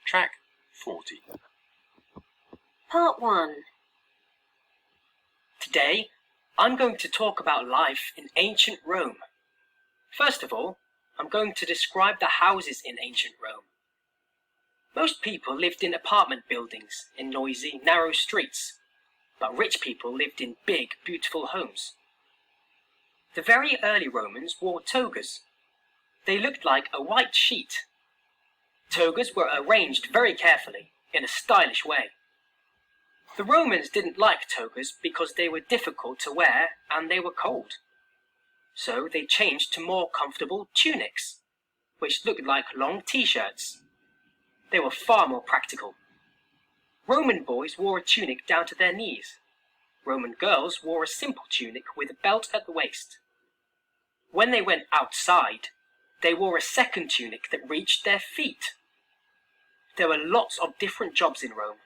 Track 40. Part 1. Today, I'm going to talk about life in ancient Rome. First of all, I'm going to describe the houses in ancient Rome. Most people lived in apartment buildings in noisy, narrow streets, but rich people lived in big, beautiful homes. The very early Romans wore togas. They looked like a white sheet. Togas were arranged very carefully, in a stylish way. The Romans didn't like togas because they were difficult to wear and they were cold. So they changed to more comfortable tunics, which looked like long t-shirts. They were far more practical. Roman boys wore a tunic down to their knees. Roman girls wore a simple tunic with a belt at the waist. When they went outside, they wore a second tunic that reached their feet. There were lots of different jobs in Rome.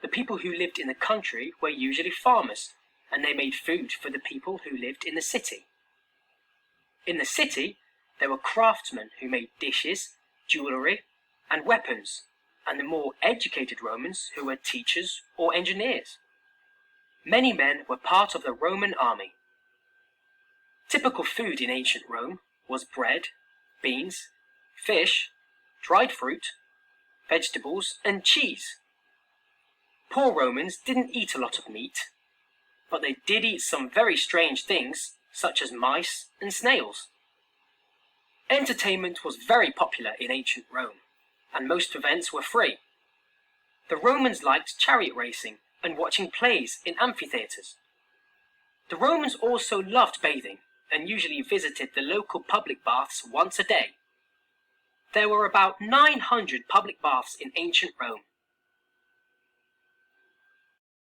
The people who lived in the country were usually farmers, and they made food for the people who lived in the city. In the city, there were craftsmen who made dishes, jewelry, and weapons, and the more educated Romans who were teachers or engineers. Many men were part of the Roman army. Typical food in ancient Rome was bread, beans, fish, dried fruit, vegetables, and cheese. Poor Romans didn't eat a lot of meat, but they did eat some very strange things, such as mice and snails. Entertainment was very popular in ancient Rome, and most events were free. The Romans liked chariot racing and watching plays in amphitheatres. The Romans also loved bathing and usually visited the local public baths once a day. There were about 900 public baths in ancient Rome.